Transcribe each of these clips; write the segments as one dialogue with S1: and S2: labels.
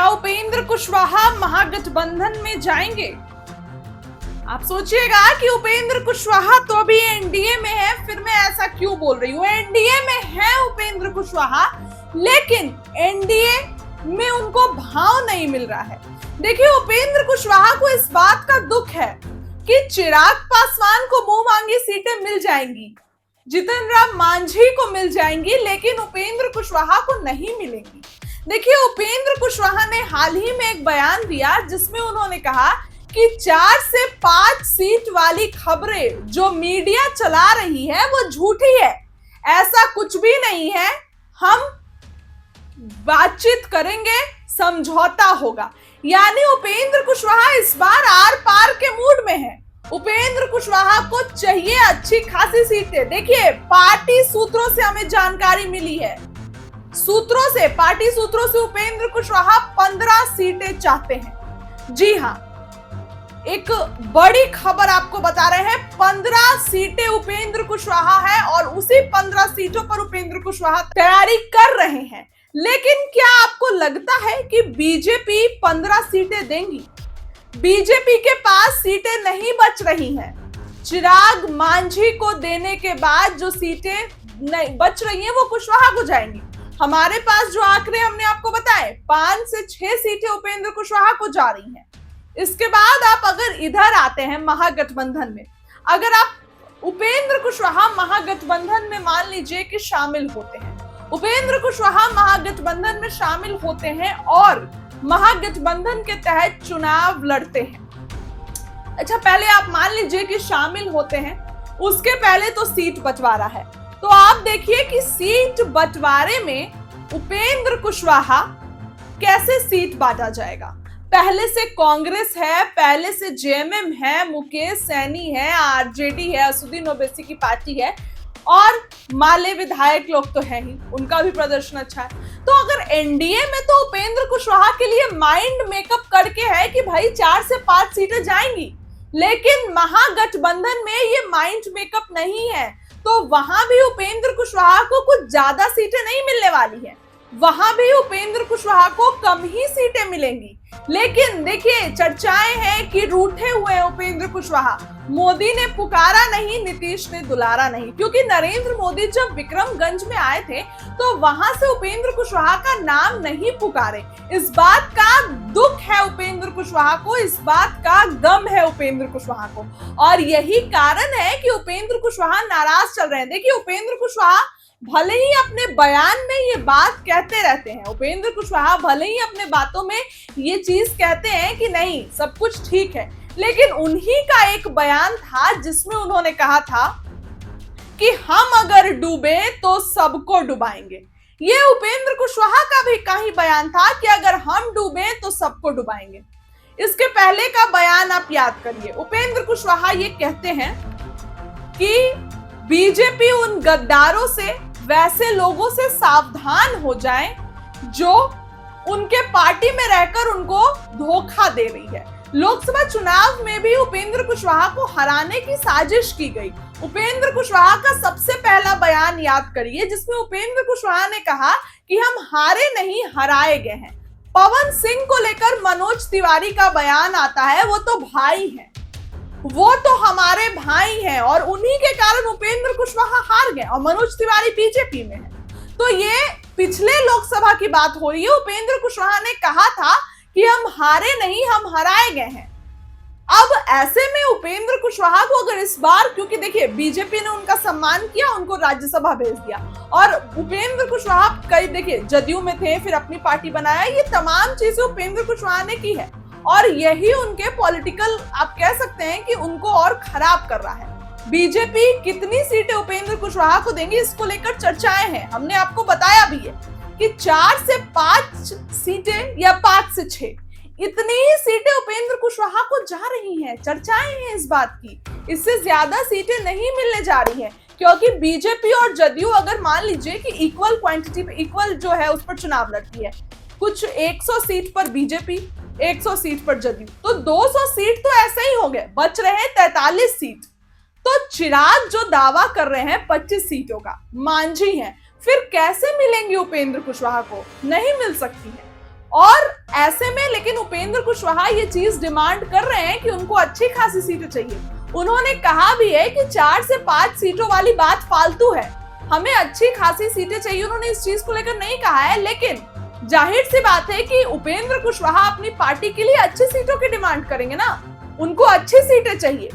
S1: उपेंद्र कुशवाहा महागठबंधन में जाएंगे? आप सोचिएगा कि उपेंद्र कुशवाहा तो अभी एनडीए में है, फिर मैं ऐसा क्यों बोल रही हूँ। एनडीए में है उपेंद्र कुशवाहा, लेकिन एनडीए में उनको भाव नहीं मिल रहा है। देखिए, उपेंद्र कुशवाहा को इस बात का दुख है कि चिराग पासवान को मुंह मांगी सीटें मिल जाएंगी, जीतन राम मांझी को मिल जाएंगी, लेकिन उपेंद्र कुशवाहा को नहीं मिलेंगी। देखिए, उपेंद्र कुशवाहा ने हाल ही में एक बयान दिया जिसमें उन्होंने कहा कि 4 से 5 सीट वाली खबरें जो मीडिया चला रही है वो झूठी है, ऐसा कुछ भी नहीं है, हम बातचीत करेंगे, समझौता होगा। यानी उपेंद्र कुशवाहा इस बार आर पार के मूड में है। उपेंद्र कुशवाहा को चाहिए अच्छी खासी सीटें। देखिए, पार्टी सूत्रों से हमें जानकारी मिली है, पार्टी सूत्रों से उपेंद्र कुशवाहा 15 सीटें चाहते हैं। जी हां, एक बड़ी खबर आपको बता रहे हैं, 15 सीटें उपेंद्र कुशवाहा है और उसी 15 सीटों पर उपेंद्र कुशवाहा तैयारी कर रहे हैं। लेकिन क्या आपको लगता है कि बीजेपी 15 सीटें देंगी? बीजेपी के पास सीटें नहीं बच रही हैं। चिराग मांझी को देने के बाद जो सीटें नहीं बच रही हैं वो कुशवाहा को जाएंगी। हमारे पास जो आंकड़े हमने आपको बताए, 5 से 6 सीटें उपेंद्र कुशवाहा को जा रही हैं। इसके बाद आप अगर इधर आते हैं महागठबंधन में, अगर आप उपेंद्र कुशवाहा महागठबंधन में मान लीजिए कि शामिल होते हैं, उपेंद्र कुशवाहा महागठबंधन में शामिल होते हैं और महागठबंधन के तहत चुनाव लड़ते हैं। अच्छा, पहले आप मान लीजिए कि शामिल होते हैं, उसके पहले तो सीट बंटवारा है, तो आप देखिए कि सीट बंटवारे में उपेंद्र कुशवाहा कैसे सीट बांटा जाएगा। पहले से कांग्रेस है, पहले से जेएमएम है, मुकेश सैनी है, आरजेडी है, असुद्दीन ओवैसी की पार्टी है और माले विधायक लोग तो है ही, उनका भी प्रदर्शन अच्छा है। तो अगर एनडीए में तो उपेंद्र कुशवाहा के लिए माइंड मेकअप करके है कि भाई 4 से 5 सीटें जाएंगी, लेकिन महागठबंधन में ये माइंड मेकअप नहीं है, तो वहां भी उपेंद्र कुशवाहा को कुछ ज्यादा सीटें नहीं मिलने वाली है, वहां भी उपेंद्र कुशवाहा को कम ही सीटें मिलेंगी। लेकिन देखिए, चर्चाएं हैं कि रूठे हुए उपेंद्र कुशवाहा, मोदी ने पुकारा नहीं, नीतीश ने दुलारा नहीं, क्योंकि नरेंद्र मोदी जब विक्रमगंज में आए थे तो वहां से उपेंद्र कुशवाहा का नाम नहीं पुकारे। इस बात का दुख है उपेंद्र कुशवाहा को, इस बात का गम है उपेंद्र कुशवाहा को, और यही कारण है कि उपेंद्र कुशवाहा नाराज चल रहे हैं। देखिए, उपेंद्र कुशवाहा भले ही अपने बयान में ये बात कहते रहते हैं, उपेंद्र कुशवाहा भले ही अपने बातों में ये चीज कहते हैं कि नहीं सब कुछ ठीक है, लेकिन उन्हीं का एक बयान था जिसमें उन्होंने कहा था कि हम अगर डूबे तो सबको डुबाएंगे। ये उपेंद्र कुशवाहा का भी कहीं बयान था कि अगर हम डूबे तो सबको डुबाएंगे। इसके पहले का बयान आप याद करिए, उपेंद्र कुशवाहा ये कहते हैं कि बीजेपी उन गद्दारों से, वैसे लोगों से सावधान हो जाए जो उनके पार्टी में रहकर उनको धोखा दे रही है। लोकसभा चुनाव में भी उपेंद्र कुशवाहा को हराने की साजिश की गई। उपेंद्र कुशवाहा का सबसे पहला बयान याद करिए जिसमें उपेंद्र कुशवाहा ने कहा कि हम हारे नहीं, हराए गए हैं। पवन सिंह को लेकर मनोज तिवारी का बयान आता है, वो तो भाई हैं, वो तो हमारे भाई हैं और उन्हीं के कारण उपेंद्र कुशवाहा हार गए और मनोज तिवारी बीजेपी में है। तो ये पिछले लोकसभा की बात हो रही है। उपेंद्र कुशवाहा ने कहा था कि हम हारे नहीं, हम हराए गए हैं। अब ऐसे में उपेंद्र कुशवाहा को अगर इस बार, क्योंकि देखिए बीजेपी ने उनका सम्मान किया, उनको राज्यसभा भेज दिया, और उपेंद्र कुशवाहा कई, देखिए जदयू में थे, फिर अपनी पार्टी बनाया, ये तमाम चीजें उपेंद्र कुशवाहा ने की है और यही उनके पॉलिटिकल, आप कह सकते हैं कि उनको और खराब कर रहा है। बीजेपी कितनी सीटें उपेंद्र कुशवाहा को देंगी, इसको लेकर चर्चाएं हैं। हमने आपको बताया भी है कि 4 से 5 सीटें या 5 से 6, इतनी ही सीटें उपेंद्र कुशवाहा को जा रही हैं। चर्चाएं हैं इस बात की, इससे ज्यादा सीटें नहीं मिलने जा रही हैं, क्योंकि बीजेपी और जदयू अगर मान लीजिए कि इक्वल क्वांटिटी पे, इक्वल जो है उस पर चुनाव लड़ती है, कुछ 100 सीट पर बीजेपी, 100 सीट पर जदयू, तो 200 सीट तो ऐसे ही हो गए, बच रहे 43 सीट। तो चिराग जो दावा कर रहे हैं 25 सीटों का, मांझी हैं, फिर कैसे मिलेंगी उपेंद्र कुशवाहा को? नहीं मिल सकती है। और ऐसे में लेकिन उपेंद्र कुशवाहा ये चीज डिमांड कर रहे हैं कि उनको अच्छी खासी सीटें चाहिए। उन्होंने कहा भी है कि 4 से 5 सीटों वाली बात फालतू है, हमें अच्छी खासी सीटें चाहिए। उन्होंने इस चीज को लेकर नहीं कहा है, लेकिन जाहिर सी बात है कि उपेंद्र कुशवाहा अपनी पार्टी के लिए अच्छी सीटों की डिमांड करेंगे ना, उनको अच्छी सीटें चाहिए।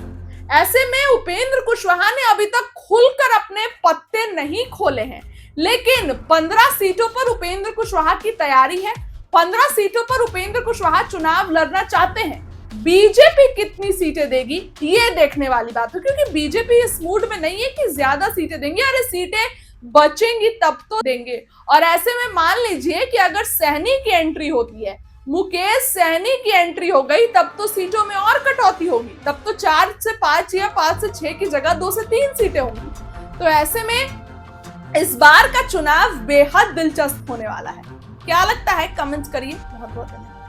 S1: ऐसे में उपेंद्र कुशवाहा ने अभी तक खुलकर अपने पत्ते नहीं खोले हैं, लेकिन 15 सीटों पर उपेंद्र कुशवाहा की तैयारी है। 15 सीटों पर उपेंद्र कुशवाहा चुनाव लड़ना चाहते हैं। बीजेपी कितनी सीटें देगी ये देखने वाली बात है, क्योंकि बीजेपी इस मूड में नहीं है कि ज्यादा सीटें देंगे। अरे सीटें बचेंगी तब तो देंगे। और ऐसे में मान लीजिए कि अगर सहनी की एंट्री होती है, मुकेश सहनी की एंट्री हो गई, तब तो सीटों में और कटौती होगी। तब तो 4 से 5 या 5 से 6 की जगह 2 से 3 सीटें होंगी। तो ऐसे में इस बार का चुनाव बेहद दिलचस्प होने वाला है। क्या लगता है कमेंट्स करिए। बहुत बहुत धन्यवाद।